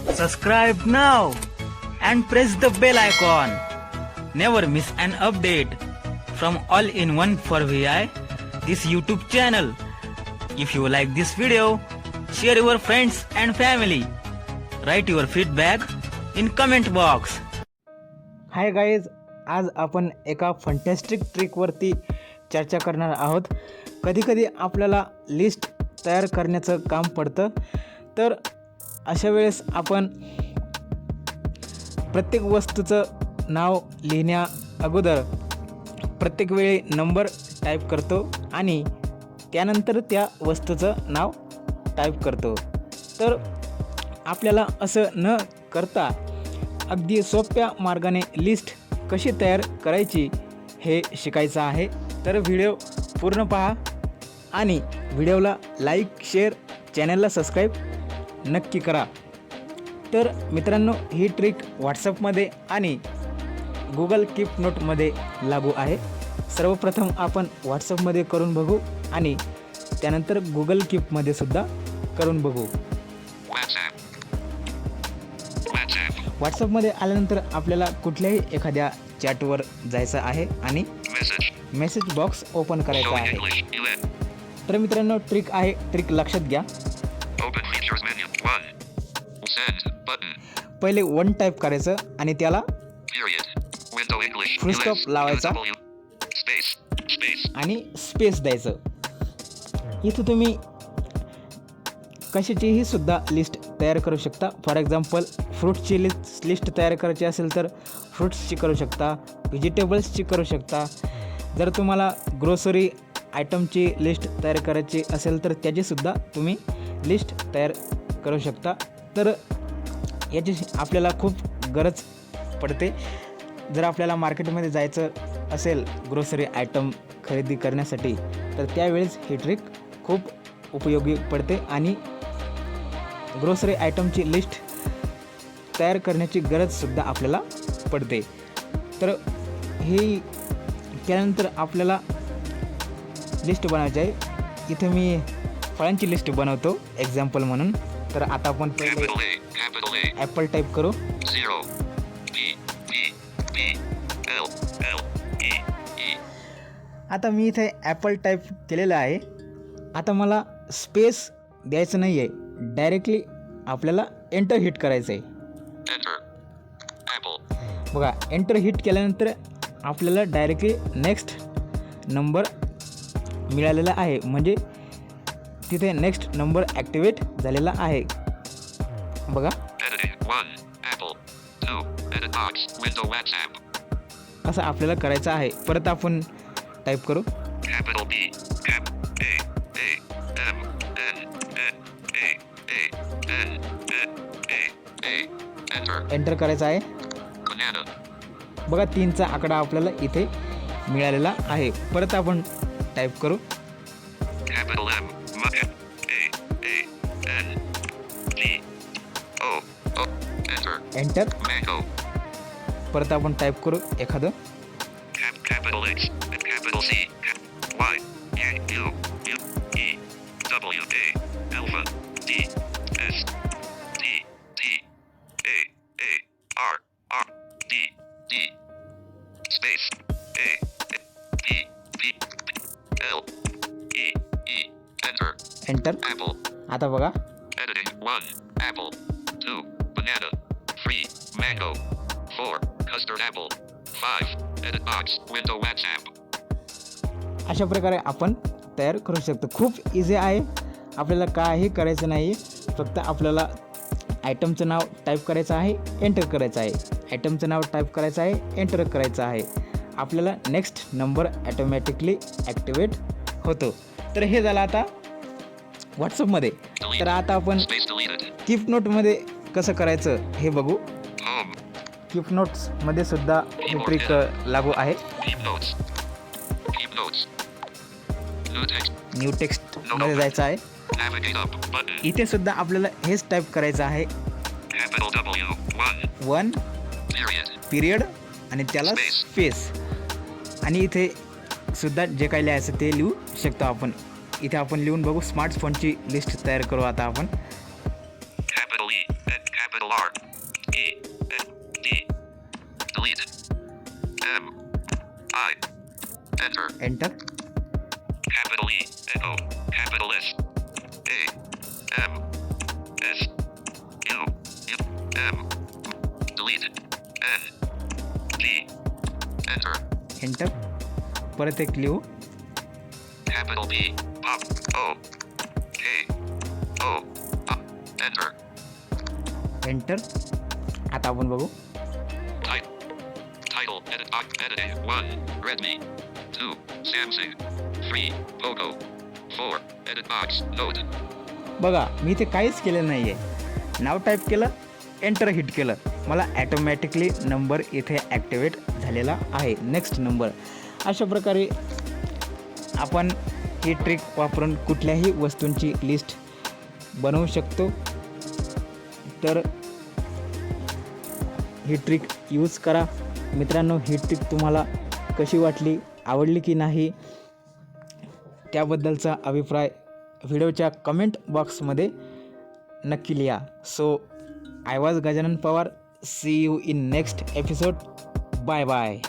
Subscribe now and press the bell icon. Never miss an update from All-in-One for VI, this YouTube channel. If you like this video, share your friends and family. Write your feedback in comment box. Hi guys, आज आपण एका fantastic ट्रिकवरती चर्चा करणार आहोत. कधीकधी आपल्याला list तयार करण्याचं काम पडतं, तर अशा वेळेस आपण प्रत्येक वस्तूचं नाव लिहिण्या अगोदर प्रत्येक वेळी नंबर टाईप करतो आणि त्यानंतर त्या वस्तूचं नाव टाईप करतो. तर आपल्याला असं न करता अगदी सोप्या मार्गाने लिस्ट कशी तयार करायची हे शिकायचं आहे. तर व्हिडिओ पूर्ण पहा आणि व्हिडिओला लाईक, शेअर, चॅनलला सबस्क्राईब नक्की करा. तर मित्रांनो, ही ट्रिक व्हॉट्सअपमध्ये आणि गुगल कीप नोटमध्ये लागू आहे. सर्वप्रथम आपण व्हॉट्सअपमध्ये करून बघू आणि त्यानंतर गुगल कीपमध्ये सुद्धा करून बघू. व्हॉट्सअपमध्ये आल्यानंतर आपल्याला कुठल्याही एखाद्या चॅटवर जायचं आहे आणि मेसेज बॉक्स ओपन करायचा आहे. तर मित्रांनो, ट्रिक आहे, ट्रिक लक्षात घ्या. पहिले 1 टाईप करायचं आणि त्याला फुल स्टॉप लावायचा आणि स्पेस द्यायचं. इथं तुम्ही कशाचीही सुद्धा लिस्ट तयार करू शकता. फॉर एक्झाम्पल, फ्रूट्सची लिस्ट तयार करायची असेल तर फ्रूट्सची करू शकता, व्हेजिटेबल्सची करू शकता. जर तुम्हाला ग्रोसरी आयटमची लिस्ट तयार करायची असेल तर त्याचीसुद्धा तुम्ही लिस्ट तयार करू शकता. तर याची आपल्याला खूप गरज पडते. जर आपल्याला मार्केटमध्ये जायचं असेल ग्रोसरी आयटम खरेदी करण्यासाठी, तर त्यावेळेस ही ट्रिक खूप उपयोगी पडते आणि ग्रोसरी आयटमची लिस्ट तयार करण्याची गरजसुद्धा आपल्याला पडते. तर हे त्यानंतर आपल्याला लिस्ट बनवायची आहे. इथं मी फळांची लिस्ट बनवतो एक्झाम्पल म्हणून. तर आता आपण पहिले ॲपल टाईप करू. आता मी इथे ॲपल टाईप केलेलं आहे. आता मला स्पेस द्यायचं नाही आहे, डायरेक्टली आपल्याला एंटर हिट करायचं आहे. बघा, एंटर हिट केल्यानंतर आपल्याला डायरेक्टली नेक्स्ट नंबर मिळालेला आहे, म्हणजे तिथे नेक्स्ट नंबर ॲक्टिवेट झालेला आहे. बघा, असं आपल्याला करायचं आहे. परत आपण टाईप करू. एंटर करायचं आहे. बघा, 3चा आकडा आपल्याला इथे मिळालेला आहे. परत आपण टाईप करू. एंटर. परत आपण टाईप करू एखादं. एंटर. आता बघा, अशा प्रकारे आपण तयार करू शकतो. खूप इझी आहे. आपल्याला काही करायचं नाही, फक्त आपल्याला आयटमचं नाव टाईप करायचं आहे, एंटर करायचं आहे. आयटमचं नाव टाईप करायचं आहे, एंटर करायचं आहे. आपल्याला नेक्स्ट नंबर ॲटोमॅटिकली ॲक्टिवेट होतो. तर हे झालं आता व्हॉट्सअपमध्ये. तर आता आपण कीप नोटमध्ये कसं करायचं हे बघू. कीप नोट्समध्ये सुद्धा ही ट्रिक लागू आहे. न्यू टेक्स्टमध्ये जायचं आहे. इथे सुद्धा आपल्याला हेच टाईप करायचं आहे. 1 पिरियड आणि त्याला स्पेस. आणि इथे सुद्धा जे काही लिहायचं ते लिहू शकतो आपण. इथे आपण लिहून बघू. स्मार्टफोनची लिस्ट तयार करू आता आपण. Capital R. E. N. D. Delete. M. I. Enter. Enter. Capital E. Echo. Capital S. A. M. S. U. U. M. Delete. N. G. Enter. Enter. परत एक लिहू. Capital B. Pop. O. K. O. Enter. Enter. आता आपण बघू. Title. Edit. Editing. 1. Redmi. 2. Samsung. 3. Poco. 4. Edit box. Load. बघा मी इथे काहीच केलेलं नाही आहे. नाव टाईप केलं, एंटर हिट केलं, मला ॲटोमॅटिकली नंबर इथे ॲक्टिवेट झालेला आहे. Next number. अशा प्रकारे आपण ही ट्रिक वापरून कुठल्याही वस्तूंची लिस्ट बनवू शकतो. तर ही ट्रिक यूज करा मित्रांनो. ही ट्रिक तुम्हाला कशी वाटली, आवडली की नाही, त्याबद्दलचा अभिप्राय व्हिडिओच्या कमेंट बॉक्समध्ये नक्की लिहा. So I was Gajanan Pawar. See you in next episode. Bye bye.